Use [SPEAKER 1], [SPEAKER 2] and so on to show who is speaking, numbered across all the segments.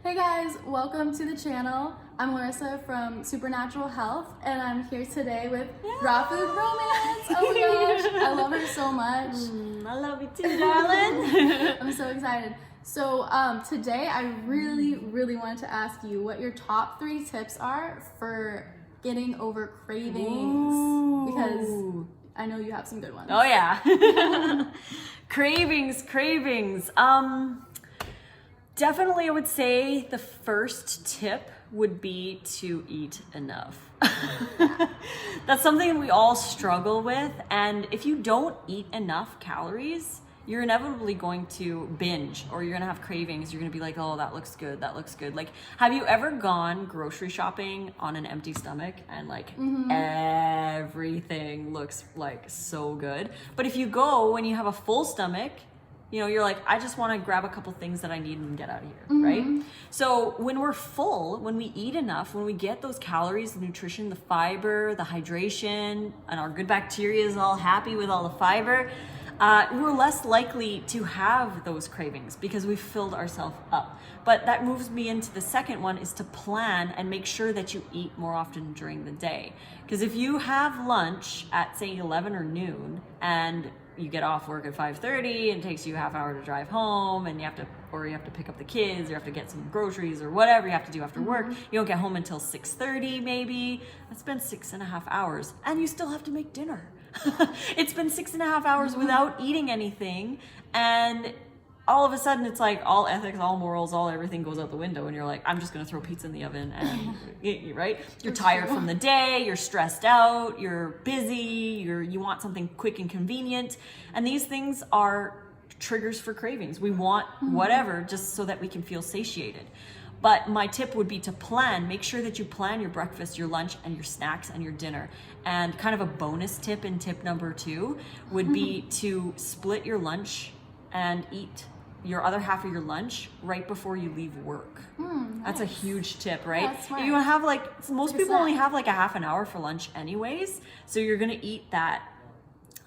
[SPEAKER 1] Hey guys, welcome to the channel. I'm Lissa from Supernatural Health, and I'm here today with Raw Food Romance. Oh my gosh, I love her so much.
[SPEAKER 2] I love you too, darling.
[SPEAKER 1] I'm so excited. So today I really wanted to ask you what your top 3 tips are for getting over cravings. Because I know you have some good ones.
[SPEAKER 2] Oh yeah. Cravings. Definitely I would say the first tip would be to eat enough. That's something we all struggle with, and if you don't eat enough calories, you're inevitably going to binge, or you're gonna have cravings. You're gonna be like, oh, that looks good. Like, have you ever gone grocery shopping on an empty stomach and like everything looks like so good? But if you go when you have a full stomach, you know, you're like, I just want to grab a couple things that I need and get out of here, right? So when we're full, when we eat enough, when we get those calories, the nutrition, the fiber, the hydration, and our good bacteria is all happy with all the fiber, we're less likely to have those cravings because we've filled ourselves up. But that moves me into the second one, is to plan and make sure that you eat more often during the day. Because if you have lunch at say 11 or noon and you get off work at 5:30 and it takes you a half hour to drive home, and you have to pick up the kids, or you have to get some groceries or whatever you have to do after work. You don't get home until 6:30 maybe. That's been 6.5 hours, and you still have to make dinner. It's been 6.5 hours without eating anything, and all of a sudden it's like all ethics, all morals, all everything goes out the window, and you're like, I'm just gonna throw pizza in the oven and right? You're tired from the day, you're stressed out, you're busy, you want something quick and convenient, and these things are triggers for cravings. We want whatever just so that we can feel satiated. But my tip would be to plan. Make sure that you plan your breakfast, your lunch, and your snacks and your dinner. And kind of a bonus tip in tip number 2 would be to split your lunch and eat your other half of your lunch right before you leave work. That's a huge tip, right?
[SPEAKER 1] That's smart.
[SPEAKER 2] You have like, most people only have like a half an hour for lunch anyways. So you're gonna eat that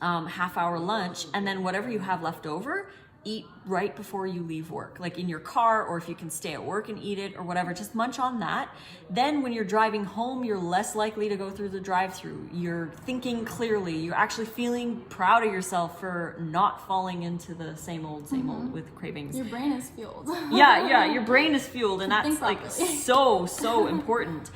[SPEAKER 2] half hour lunch, and then whatever you have left over, eat right before you leave work, like in your car, or if you can stay at work and eat it or whatever, just munch on that. Then when you're driving home, you're less likely to go through the drive-through. You're thinking clearly. You're actually feeling proud of yourself for not falling into the same old with cravings.
[SPEAKER 1] Your brain is fueled.
[SPEAKER 2] Yeah, your brain is fueled, and that's like so important.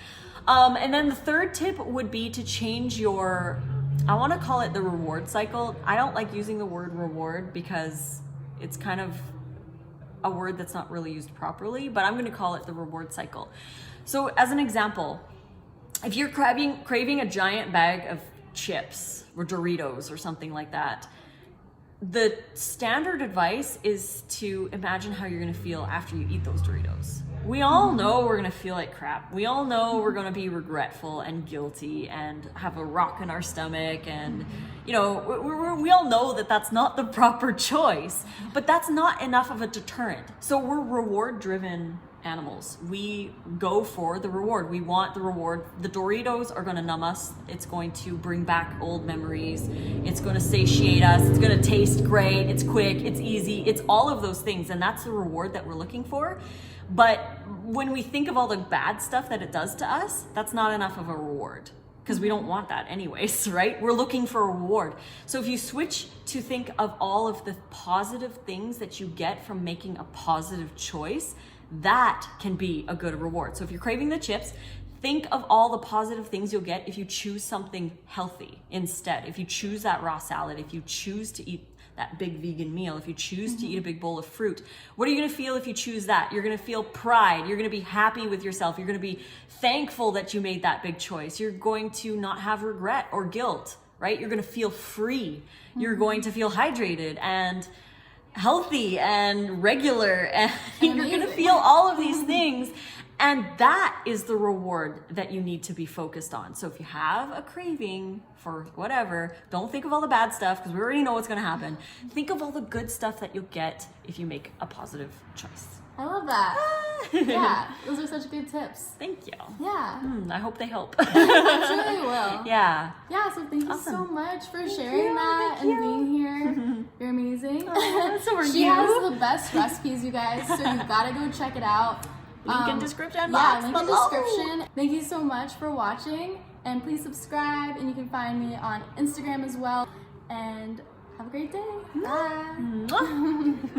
[SPEAKER 2] And then the third tip would be to change your, I want to call it the reward cycle. I don't like using the word reward because it's kind of a word that's not really used properly, but I'm going to call it the reward cycle. So as an example, if you're craving a giant bag of chips or Doritos or something like that, the standard advice is to imagine how you're going to feel after you eat those Doritos. We all know we're going to feel like crap. We all know we're going to be regretful and guilty and have a rock in our stomach, and you know, we all know that that's not the proper choice, but that's not enough of a deterrent. So we're reward driven animals. We go for the reward. We want the reward. The Doritos are going to numb us. It's going to bring back old memories. It's going to satiate us. It's going to taste great. It's quick. It's easy. It's all of those things, and that's the reward that we're looking for. But when we think of all the bad stuff that it does to us, that's not enough of a reward, because we don't want that anyways, right? We're looking for a reward. So if you switch to think of all of the positive things that you get from making a positive choice, that can be a good reward. So if you're craving the chips, think of all the positive things you'll get if you choose something healthy instead. If you choose that raw salad, if you choose to eat that big vegan meal, if you choose to eat a big bowl of fruit, what are you gonna feel if you choose that? You're gonna feel pride. You're gonna be happy with yourself. You're gonna be thankful that you made that big choice. You're going to not have regret or guilt, right? You're gonna feel free. You're going to feel hydrated and healthy and regular, and you're gonna feel all of these things. And that is the reward that you need to be focused on. So if you have a craving for whatever, don't think of all the bad stuff, because we already know what's gonna happen. Think of all the good stuff that you'll get if you make a positive choice.
[SPEAKER 1] I love that. Yeah, those are such good tips.
[SPEAKER 2] Thank you.
[SPEAKER 1] Yeah.
[SPEAKER 2] I hope they help.
[SPEAKER 1] I'm sure they will.
[SPEAKER 2] Yeah.
[SPEAKER 1] Yeah, so thank you so much for sharing
[SPEAKER 2] you,
[SPEAKER 1] that
[SPEAKER 2] thank
[SPEAKER 1] and being here. You're amazing.
[SPEAKER 2] So are
[SPEAKER 1] She
[SPEAKER 2] you.
[SPEAKER 1] has the best recipes, you guys, so you've got to go check it out.
[SPEAKER 2] Link in description
[SPEAKER 1] Yeah,
[SPEAKER 2] box
[SPEAKER 1] link in
[SPEAKER 2] below.
[SPEAKER 1] description. Thank you so much for watching, and please subscribe, and you can find me on Instagram as well. And have a great day. Bye.